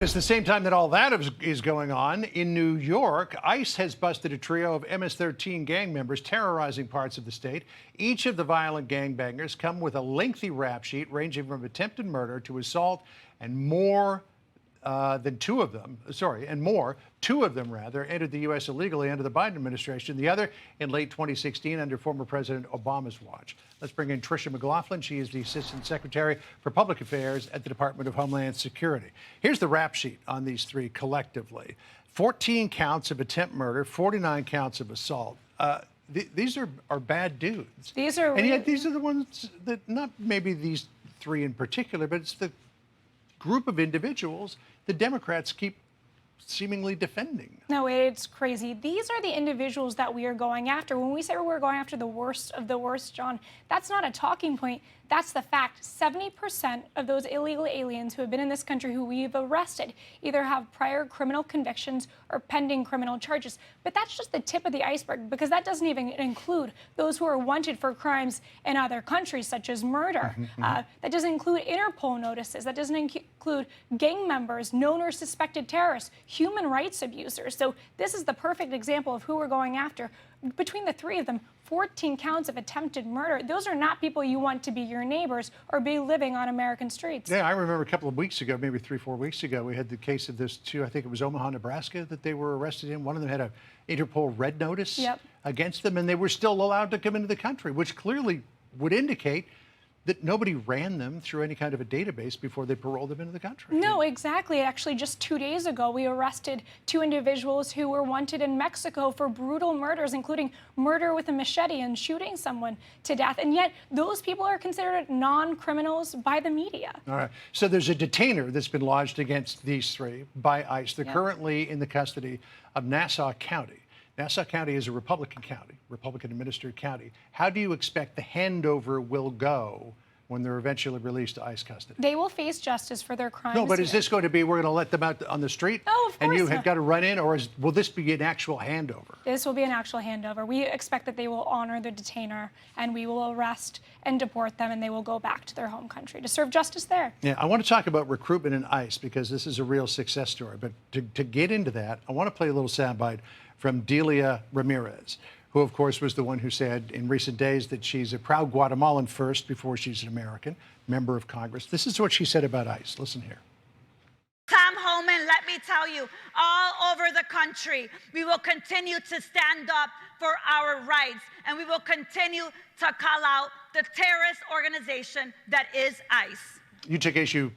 It's the same time that all that is going on in New York. ICE has busted a trio of MS-13 gang members terrorizing parts of the state. Each of the violent gangbangers come with a lengthy rap sheet ranging from attempted murder to assault and more than two of them, entered the U.S. illegally under the Biden administration. The other in late 2016 under former President Obama's watch. Let's bring in Tricia McLaughlin. She is the Assistant Secretary for Public Affairs at the Department of Homeland Security. Here's the rap sheet on these three collectively. 14 counts of attempt murder, 49 counts of assault. These are bad dudes. And yet these are the ones that, not maybe these three in particular, but it's the group of individuals the Democrats keep seemingly defending. No, it's crazy. These are the individuals that we are going after. When we say we're going after the worst of the worst, John, that's not a talking point. That's the fact. 70% of those illegal aliens who have been in this country who we've arrested either have prior criminal convictions or pending criminal charges. But that's just the tip of the iceberg, because that doesn't even include those who are wanted for crimes in other countries, such as murder. That doesn't include Interpol notices. That doesn't include gang members, known or suspected terrorists, human rights abusers. So this is the perfect example of who we're going after. Between the three of them, 14 counts of attempted murder. Those are not people you want to be your neighbors or be living on American streets. Yeah, I remember a couple of weeks ago, maybe 3-4 weeks ago, we had the case of this too. I think it was Omaha, Nebraska that they were arrested in. One of them had a Interpol red notice against them, and they were still allowed to come into the country, which clearly would indicate that nobody ran them through any kind of a database before they paroled them into the country. No, exactly. Actually, just 2 days ago, we arrested two individuals who were wanted in Mexico for brutal murders, including murder with a machete and shooting someone to death. And yet those people are considered non-criminals by the media. All right. So there's a detainer that's been lodged against these three by ICE. They're currently in the custody of Nassau County. Nassau County is a Republican county, Republican-administered county. How do you expect the handover will go when they're eventually released to ICE custody? They will face justice for their crimes. No, but is this going to be, we're going to let them out on the street? Oh, of course and you not. have got to run in, or will this be an actual handover? This will be an actual handover. We expect that they will honor the detainer, and we will arrest and deport them, and they will go back to their home country to serve justice there. Yeah, I want to talk about recruitment in ICE, because this is a real success story. But to get into that, I want to play a little soundbite from Delia Ramirez, who, of course, was the one who said in recent days that she's a proud Guatemalan first before she's an American member of Congress. This is what she said about ICE. Listen here. Come home, and let me tell you, all over the country, we will continue to stand up for our rights, and we will continue to call out the terrorist organization that is ICE. You took issue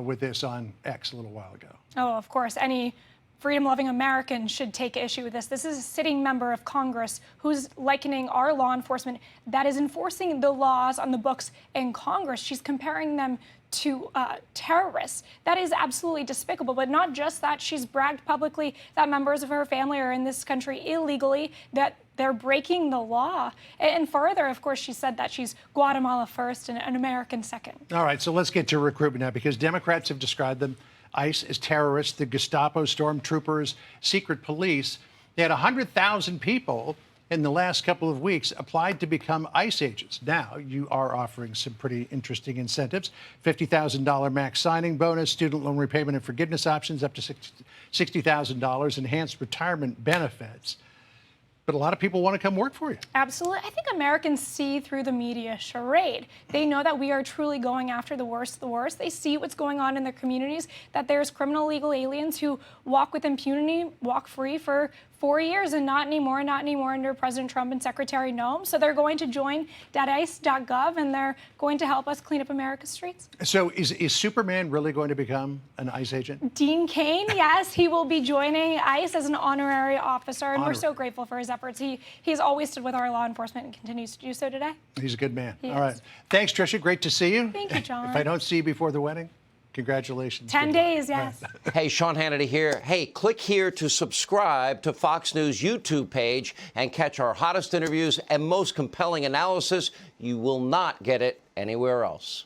with this on X a little while ago. Oh, of course. Any freedom-loving American should take issue with this. This is a sitting member of Congress who's likening our law enforcement that is enforcing the laws on the books in Congress. She's comparing them to terrorists. That is absolutely despicable. But not just that, she's bragged publicly that members of her family are in this country illegally, that they're breaking the law. And further, of course, she said that she's Guatemala first and an American second. All right, so let's get to recruitment now, because Democrats have described them, ICE, as terrorists, the Gestapo, stormtroopers, secret police. They had 100,000 people in the last couple of weeks applied to become ICE agents. Now you are offering some pretty interesting incentives: $50,000 max signing bonus, student loan repayment and forgiveness options up to $60,000, enhanced retirement benefits. But a lot of people want to come work for you. Absolutely. I think Americans see through the media charade. They know that we are truly going after the worst of the worst. They see what's going on in their communities, that there's criminal illegal aliens who walk with impunity, walk free for 4 years, and not anymore under President Trump and Secretary Noem. So they're going to join .ice.gov, and they're going to help us clean up America's streets. So is Superman really going to become an ICE agent? Dean Cain, yes, he will be joining ICE as an honorary officer, and we're so grateful for his efforts. He's always stood with our law enforcement and continues to do so today. He's a good man. He All right. is. Thanks, Tricia. Great to see you. Thank you, John. If I don't see you before the wedding, congratulations. 10 days, yes. Hey, Sean Hannity here. Hey, click here to subscribe to Fox News YouTube page and catch our hottest interviews and most compelling analysis. You will not get it anywhere else.